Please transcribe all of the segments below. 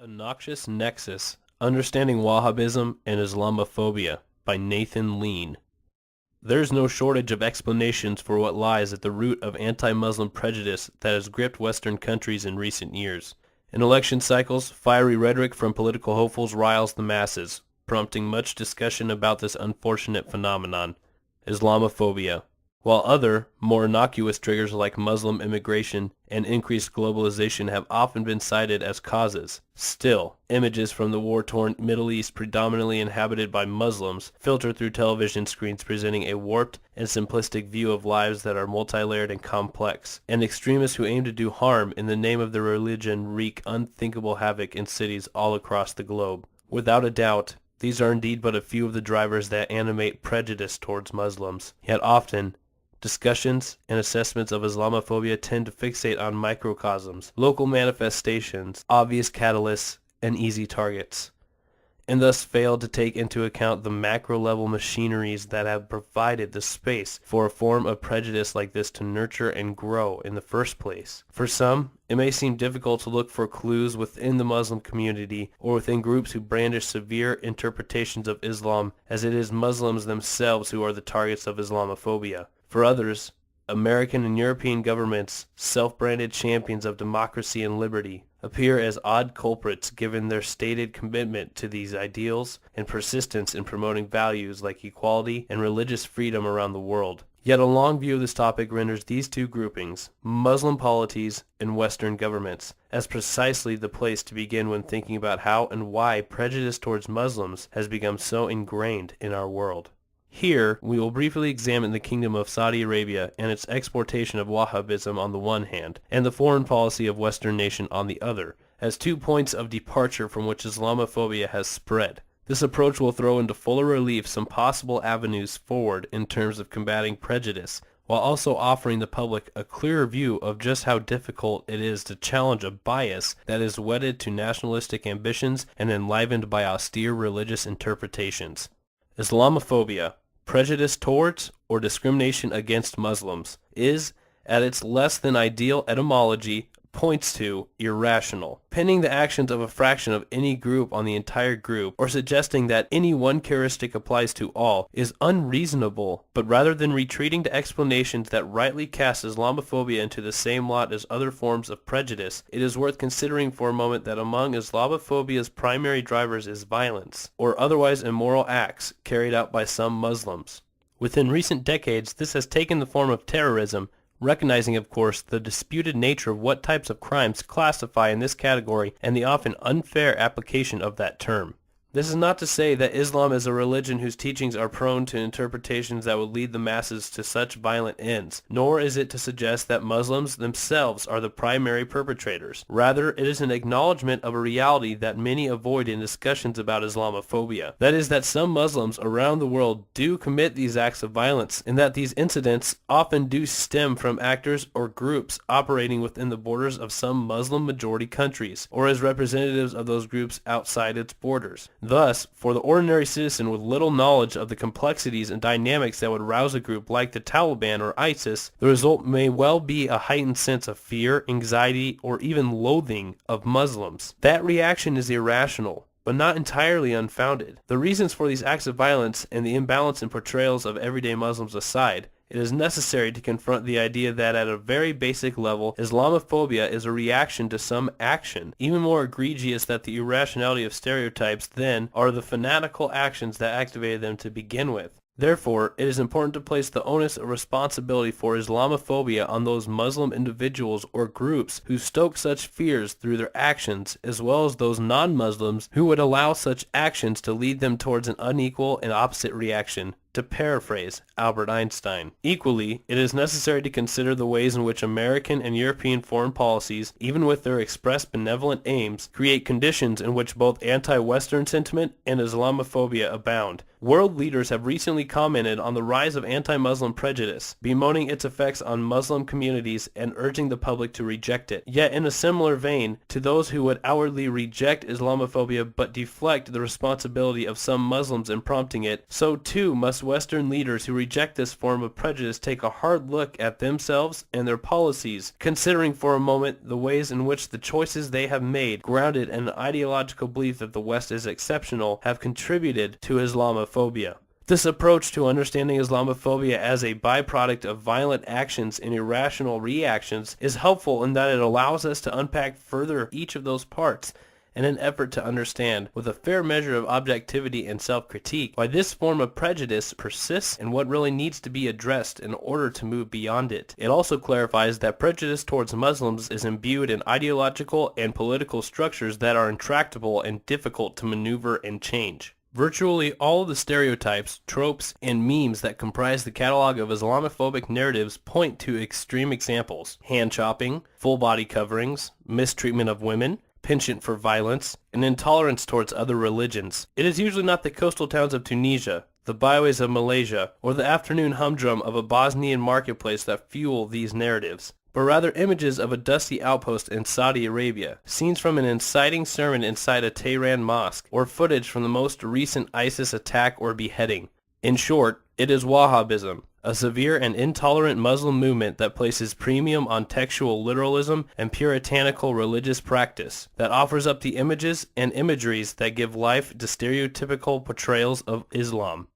A Noxious Nexus, Understanding Wahhabism and Islamophobia by Nathan Lean. There's no shortage of explanations for what lies at the root of anti-Muslim prejudice that has gripped Western countries in recent years. In election cycles, fiery rhetoric from political hopefuls riles the masses, prompting much discussion about this unfortunate phenomenon, Islamophobia. While other, more innocuous triggers like Muslim immigration and increased globalization have often been cited as causes, still, images from the war-torn Middle East predominantly inhabited by Muslims filter through television screens presenting a warped and simplistic view of lives that are multi-layered and complex, and extremists who aim to do harm in the name of their religion wreak unthinkable havoc in cities all across the globe. Without a doubt, these are indeed but a few of the drivers that animate prejudice towards Muslims, yet often, discussions and assessments of Islamophobia tend to fixate on microcosms, local manifestations, obvious catalysts, and easy targets, and thus fail to take into account the macro-level machineries that have provided the space for a form of prejudice like this to nurture and grow in the first place. For some, it may seem difficult to look for clues within the Muslim community or within groups who brandish severe interpretations of Islam, as it is Muslims themselves who are the targets of Islamophobia. For others, American and European governments, self-branded champions of democracy and liberty, appear as odd culprits given their stated commitment to these ideals and persistence in promoting values like equality and religious freedom around the world. Yet a long view of this topic renders these two groupings, Muslim polities and Western governments, as precisely the place to begin when thinking about how and why prejudice towards Muslims has become so ingrained in our world. Here, we will briefly examine the Kingdom of Saudi Arabia and its exportation of Wahhabism on the one hand, and the foreign policy of Western nation on the other, as 2 points of departure from which Islamophobia has spread. This approach will throw into fuller relief some possible avenues forward in terms of combating prejudice, while also offering the public a clearer view of just how difficult it is to challenge a bias that is wedded to nationalistic ambitions and enlivened by austere religious interpretations. Islamophobia, prejudice towards or discrimination against Muslims, is, at its less than ideal etymology, points to irrational. Pinning the actions of a fraction of any group on the entire group, or suggesting that any one characteristic applies to all, is unreasonable, but rather than retreating to explanations that rightly cast Islamophobia into the same lot as other forms of prejudice, it is worth considering for a moment that among Islamophobia's primary drivers is violence, or otherwise immoral acts carried out by some Muslims. Within recent decades, this has taken the form of terrorism, recognizing, of course, the disputed nature of what types of crimes classify in this category and the often unfair application of that term. This is not to say that Islam is a religion whose teachings are prone to interpretations that would lead the masses to such violent ends, nor is it to suggest that Muslims themselves are the primary perpetrators. Rather, it is an acknowledgement of a reality that many avoid in discussions about Islamophobia. That is that some Muslims around the world do commit these acts of violence, and that these incidents often do stem from actors or groups operating within the borders of some Muslim-majority countries, or as representatives of those groups outside its borders. Thus, for the ordinary citizen with little knowledge of the complexities and dynamics that would rouse a group like the Taliban or ISIS, the result may well be a heightened sense of fear, anxiety, or even loathing of Muslims. That reaction is irrational, but not entirely unfounded. The reasons for these acts of violence and the imbalance in portrayals of everyday Muslims aside, it is necessary to confront the idea that at a very basic level, Islamophobia is a reaction to some action, even more egregious than the irrationality of stereotypes than are the fanatical actions that activated them to begin with. Therefore, it is important to place the onus of responsibility for Islamophobia on those Muslim individuals or groups who stoke such fears through their actions, as well as those non-Muslims who would allow such actions to lead them towards an unequal and opposite reaction, to paraphrase Albert Einstein. Equally, it is necessary to consider the ways in which American and European foreign policies, even with their expressed benevolent aims, create conditions in which both anti-Western sentiment and Islamophobia abound. World leaders have recently commented on the rise of anti-Muslim prejudice, bemoaning its effects on Muslim communities and urging the public to reject it. Yet in a similar vein, to those who would outwardly reject Islamophobia but deflect the responsibility of some Muslims in prompting it, so too must most Western leaders who reject this form of prejudice take a hard look at themselves and their policies, considering for a moment the ways in which the choices they have made, grounded in an ideological belief that the West is exceptional, have contributed to Islamophobia. This approach to understanding Islamophobia as a byproduct of violent actions and irrational reactions is helpful in that it allows us to unpack further each of those parts in an effort to understand, with a fair measure of objectivity and self-critique, why this form of prejudice persists and what really needs to be addressed in order to move beyond it. It also clarifies that prejudice towards Muslims is imbued in ideological and political structures that are intractable and difficult to maneuver and change. Virtually all of the stereotypes, tropes, and memes that comprise the catalog of Islamophobic narratives point to extreme examples: hand chopping, full body coverings, mistreatment of women, penchant for violence, and intolerance towards other religions. It is usually not the coastal towns of Tunisia, the byways of Malaysia, or the afternoon humdrum of a Bosnian marketplace that fuel these narratives, but rather images of a dusty outpost in Saudi Arabia, scenes from an inciting sermon inside a Tehran mosque, or footage from the most recent ISIS attack or beheading. In short, it is Wahhabism, a severe and intolerant Muslim movement that places premium on textual literalism and puritanical religious practice, that offers up the images and imageries that give life to stereotypical portrayals of Islam.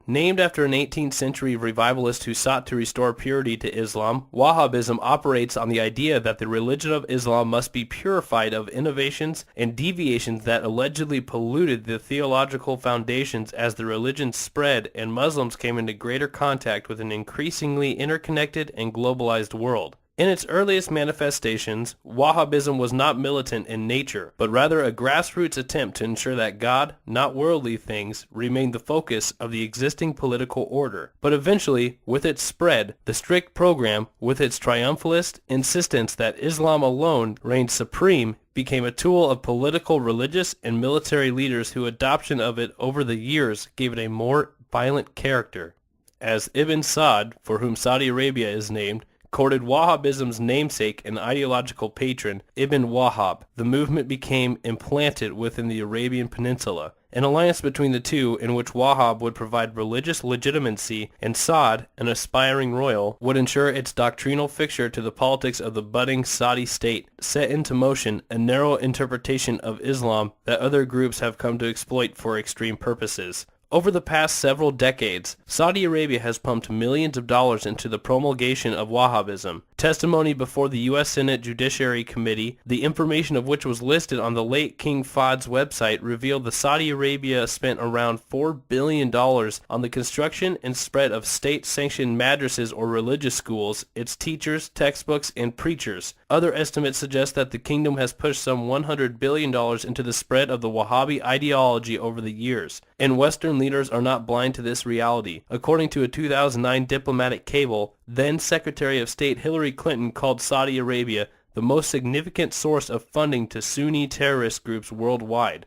Named after an 18th century revivalist who sought to restore purity to Islam, Wahhabism operates on the idea that the religion of Islam must be purified of innovations and deviations that allegedly polluted the theological foundations as the religion spread and Muslims came into greater contact with an increasingly interconnected and globalized world. In its earliest manifestations, Wahhabism was not militant in nature, but rather a grassroots attempt to ensure that God, not worldly things, remained the focus of the existing political order. But eventually, with its spread, the strict program, with its triumphalist insistence that Islam alone reigned supreme, became a tool of political, religious, and military leaders whose adoption of it over the years gave it a more violent character. As Ibn Sa'd, for whom Saudi Arabia is named, courted Wahhabism's namesake and ideological patron, Ibn Wahhab, the movement became implanted within the Arabian Peninsula. An alliance between the two, in which Wahhab would provide religious legitimacy and Sa'd, an aspiring royal, would ensure its doctrinal fixture to the politics of the budding Saudi state, set into motion a narrow interpretation of Islam that other groups have come to exploit for extreme purposes. Over the past several decades, Saudi Arabia has pumped millions of dollars into the promulgation of Wahhabism. Testimony before the U.S. Senate Judiciary Committee, the information of which was listed on the late King Fahd's website, revealed that Saudi Arabia spent around $4 billion on the construction and spread of state-sanctioned madrasas or religious schools, its teachers, textbooks, and preachers. Other estimates suggest that the kingdom has pushed some $100 billion into the spread of the Wahhabi ideology over the years, and Western leaders are not blind to this reality. According to a 2009 diplomatic cable, then Secretary of State Hillary Clinton called Saudi Arabia the most significant source of funding to Sunni terrorist groups worldwide.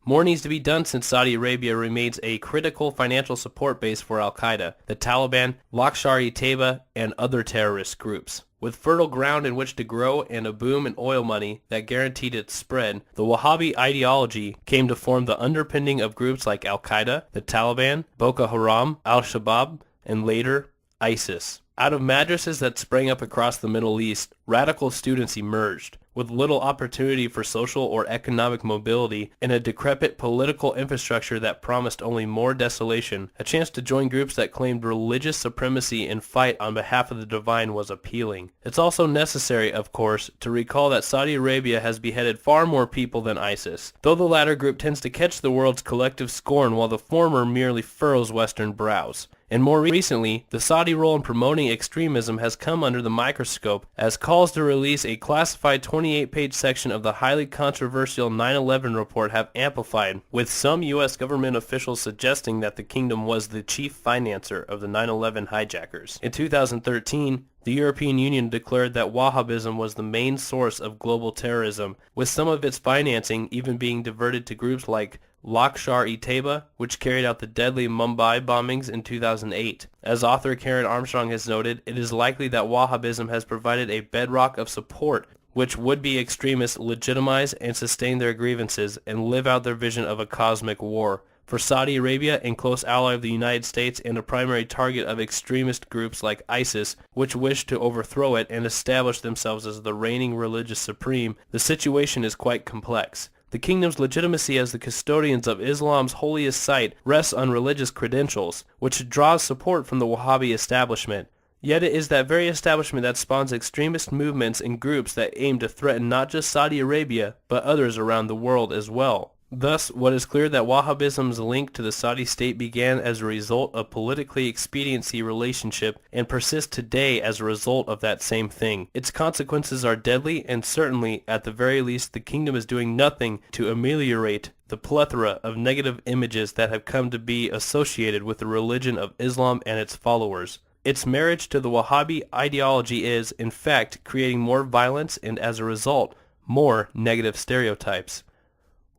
More needs to be done since Saudi Arabia remains a critical financial support base for Al-Qaeda, the Taliban, Lashkar-e-Taiba, and other terrorist groups. With fertile ground in which to grow and a boom in oil money that guaranteed its spread, the Wahhabi ideology came to form the underpinning of groups like Al-Qaeda, the Taliban, Boko Haram, Al-Shabaab, and later, ISIS. Out of madrasas that sprang up across the Middle East, radical students emerged, with little opportunity for social or economic mobility and a decrepit political infrastructure that promised only more desolation. A chance to join groups that claimed religious supremacy and fight on behalf of the divine was appealing. It's also necessary, of course, to recall that Saudi Arabia has beheaded far more people than ISIS, though the latter group tends to catch the world's collective scorn while the former merely furrows Western brows. And more recently, the Saudi role in promoting extremism has come under the microscope as calls to release a classified 28-page section of the highly controversial 9/11 report have amplified, with some U.S. government officials suggesting that the kingdom was the chief financer of the 9/11 hijackers. In 2013, the European Union declared that Wahhabism was the main source of global terrorism, with some of its financing even being diverted to groups like Lashkar-e-Taiba, which carried out the deadly Mumbai bombings in 2008. As author Karen Armstrong has noted, it is likely that Wahhabism has provided a bedrock of support which would-be extremists legitimize and sustain their grievances and live out their vision of a cosmic war, For Saudi Arabia, a close ally of the United States and a primary target of extremist groups like ISIS, which wish to overthrow it and establish themselves as the reigning religious supreme, the situation is quite complex. The kingdom's legitimacy as the custodians of Islam's holiest site rests on religious credentials, which draws support from the Wahhabi establishment. Yet it is that very establishment that spawns extremist movements and groups that aim to threaten not just Saudi Arabia, but others around the world as well. Thus, what is clear that Wahhabism's link to the Saudi state began as a result of politically expediency relationship and persists today as a result of that same thing. Its consequences are deadly, and certainly, at the very least, the kingdom is doing nothing to ameliorate the plethora of negative images that have come to be associated with the religion of Islam and its followers. Its marriage to the Wahhabi ideology is, in fact, creating more violence and, as a result, more negative stereotypes.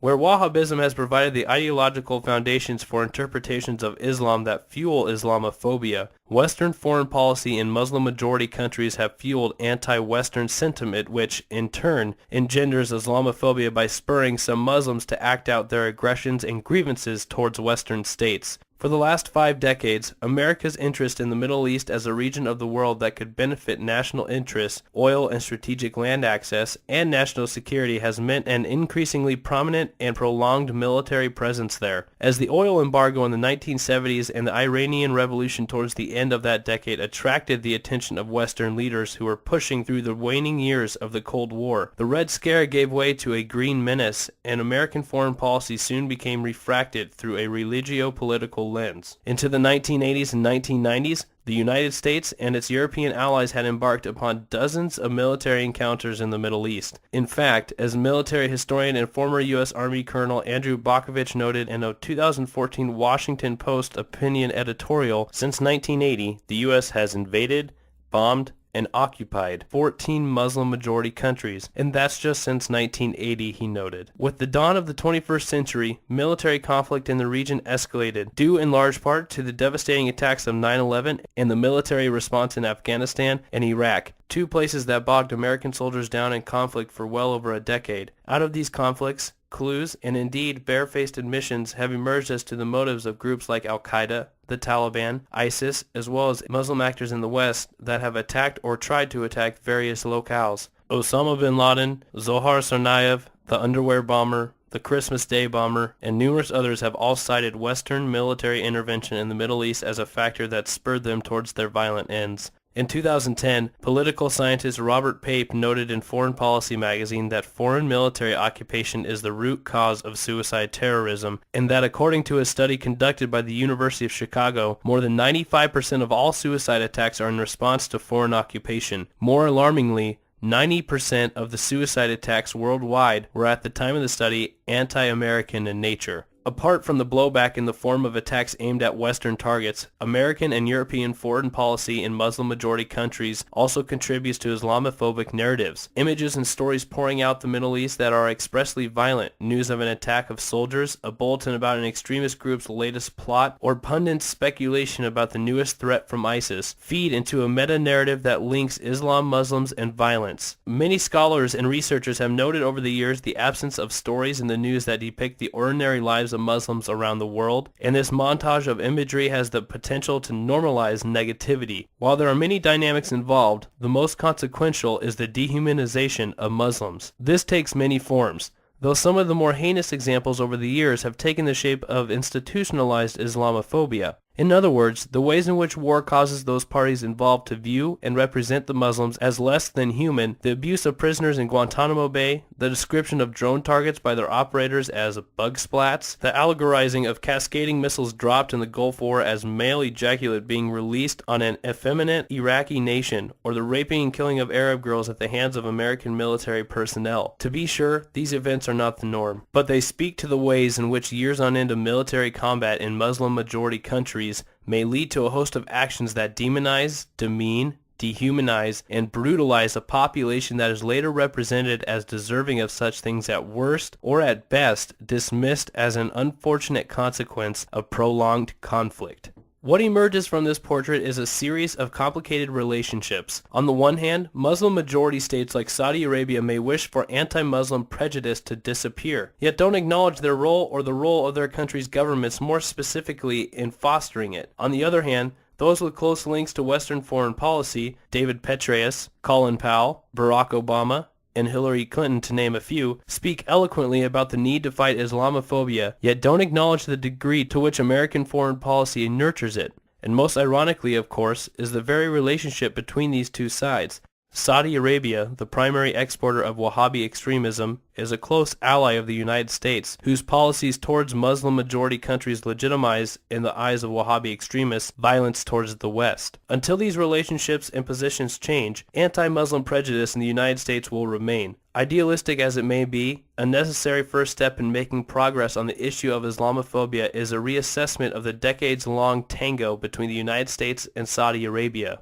Where Wahhabism has provided the ideological foundations for interpretations of Islam that fuel Islamophobia, Western foreign policy in Muslim-majority countries have fueled anti-Western sentiment which, in turn, engenders Islamophobia by spurring some Muslims to act out their aggressions and grievances towards Western states. For the last 5 decades, America's interest in the Middle East as a region of the world that could benefit national interests, oil and strategic land access, and national security has meant an increasingly prominent and prolonged military presence there. As the oil embargo in the 1970s and the Iranian Revolution towards the end of that decade attracted the attention of Western leaders who were pushing through the waning years of the Cold War, the Red Scare gave way to a green menace, and American foreign policy soon became refracted through a religio-political lens. Into the 1980s and 1990s, the United States and its European allies had embarked upon dozens of military encounters in the Middle East. In fact, as military historian and former U.S. Army Colonel Andrew Bakovich noted in a 2014 Washington Post opinion editorial, since 1980, the U.S. has invaded, bombed, and occupied 14 Muslim-majority countries, and that's just since 1980, he noted. With the dawn of the 21st century, military conflict in the region escalated, due in large part to the devastating attacks of 9/11 and the military response in Afghanistan and Iraq, 2 places that bogged American soldiers down in conflict for well over a decade. Out of these conflicts, clues and indeed barefaced admissions have emerged as to the motives of groups like Al-Qaeda, the Taliban, ISIS, as well as Muslim actors in the West that have attacked or tried to attack various locales. Osama bin Laden, Zohar Tsarnaev, the underwear bomber, the Christmas Day bomber, and numerous others have all cited Western military intervention in the Middle East as a factor that spurred them towards their violent ends. In 2010, political scientist Robert Pape noted in Foreign Policy magazine that foreign military occupation is the root cause of suicide terrorism, and that according to a study conducted by the University of Chicago, more than 95% of all suicide attacks are in response to foreign occupation. More alarmingly, 90% of the suicide attacks worldwide were at the time of the study anti-American in nature. Apart from the blowback in the form of attacks aimed at Western targets, American and European foreign policy in Muslim-majority countries also contributes to Islamophobic narratives. Images and stories pouring out the Middle East that are expressly violent, news of an attack of soldiers, a bulletin about an extremist group's latest plot, or pundits' speculation about the newest threat from ISIS, feed into a meta-narrative that links Islam, Muslims, and violence. Many scholars and researchers have noted over the years the absence of stories in the news that depict the ordinary lives of Muslims around the world, and this montage of imagery has the potential to normalize negativity. While there are many dynamics involved, the most consequential is the dehumanization of Muslims. This takes many forms, though some of the more heinous examples over the years have taken the shape of institutionalized Islamophobia. In other words, the ways in which war causes those parties involved to view and represent the Muslims as less than human, the abuse of prisoners in Guantanamo Bay, the description of drone targets by their operators as bug splats, the allegorizing of cascading missiles dropped in the Gulf War as male ejaculate being released on an effeminate Iraqi nation, or the raping and killing of Arab girls at the hands of American military personnel. To be sure, these events are not the norm, but they speak to the ways in which years on end of military combat in Muslim-majority countries may lead to a host of actions that demonize, demean, dehumanize, and brutalize a population that is later represented as deserving of such things at worst, or at best, dismissed as an unfortunate consequence of prolonged conflict. What emerges from this portrait is a series of complicated relationships. On the one hand, Muslim majority states like Saudi Arabia may wish for anti-Muslim prejudice to disappear, yet don't acknowledge their role or the role of their country's governments more specifically in fostering it. On the other hand, those with close links to Western foreign policy, David Petraeus, Colin Powell, Barack Obama, and Hillary Clinton, to name a few, speak eloquently about the need to fight Islamophobia, yet don't acknowledge the degree to which American foreign policy nurtures it. And most ironically, of course, is the very relationship between these two sides. Saudi Arabia, the primary exporter of Wahhabi extremism, is a close ally of the United States, whose policies towards Muslim-majority countries legitimize, in the eyes of Wahhabi extremists, violence towards the West. Until these relationships and positions change, anti-Muslim prejudice in the United States will remain. Idealistic as it may be, a necessary first step in making progress on the issue of Islamophobia is a reassessment of the decades-long tango between the United States and Saudi Arabia.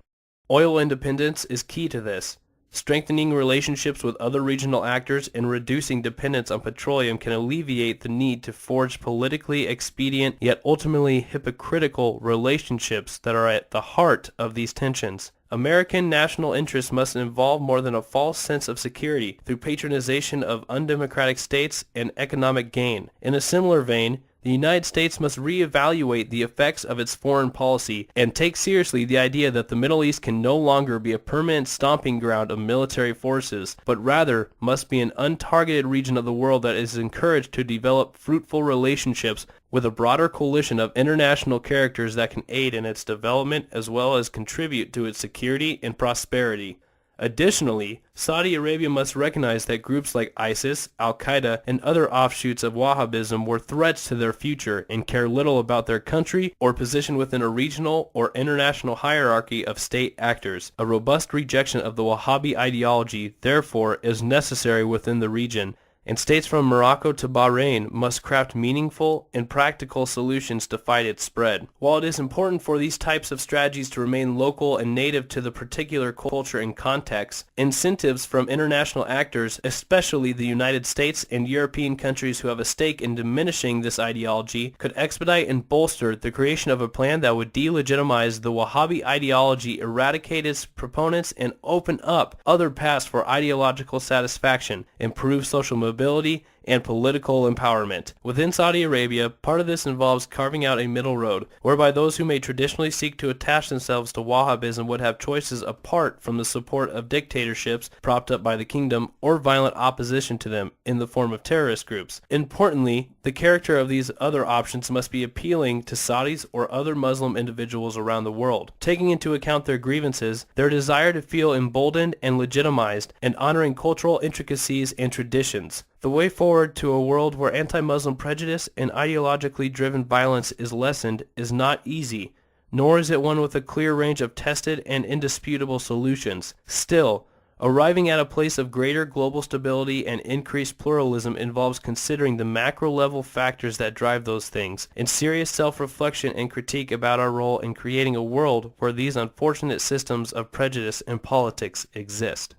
Oil independence is key to this. Strengthening relationships with other regional actors and reducing dependence on petroleum can alleviate the need to forge politically expedient yet ultimately hypocritical relationships that are at the heart of these tensions. American national interests must involve more than a false sense of security through patronization of undemocratic states and economic gain. In a similar vein, the United States must reevaluate the effects of its foreign policy and take seriously the idea that the Middle East can no longer be a permanent stomping ground of military forces, but rather must be an untargeted region of the world that is encouraged to develop fruitful relationships with a broader coalition of international characters that can aid in its development as well as contribute to its security and prosperity. Additionally, Saudi Arabia must recognize that groups like ISIS, Al-Qaeda, and other offshoots of Wahhabism were threats to their future and care little about their country or position within a regional or international hierarchy of state actors. A robust rejection of the Wahhabi ideology, therefore, is necessary within the region, and states from Morocco to Bahrain must craft meaningful and practical solutions to fight its spread. While it is important for these types of strategies to remain local and native to the particular culture and context, incentives from international actors, especially the United States and European countries who have a stake in diminishing this ideology, could expedite and bolster the creation of a plan that would delegitimize the Wahhabi ideology, eradicate its proponents, and open up other paths for ideological satisfaction, improve social mobility, and political empowerment. Within Saudi Arabia, part of this involves carving out a middle road, whereby those who may traditionally seek to attach themselves to Wahhabism would have choices apart from the support of dictatorships propped up by the kingdom or violent opposition to them in the form of terrorist groups. Importantly, the character of these other options must be appealing to Saudis or other Muslim individuals around the world, taking into account their grievances, their desire to feel emboldened and legitimized, and honoring cultural intricacies and traditions. The way forward to a world where anti-Muslim prejudice and ideologically driven violence is lessened is not easy, nor is it one with a clear range of tested and indisputable solutions. Still, arriving at a place of greater global stability and increased pluralism involves considering the macro-level factors that drive those things, and serious self-reflection and critique about our role in creating a world where these unfortunate systems of prejudice and politics exist.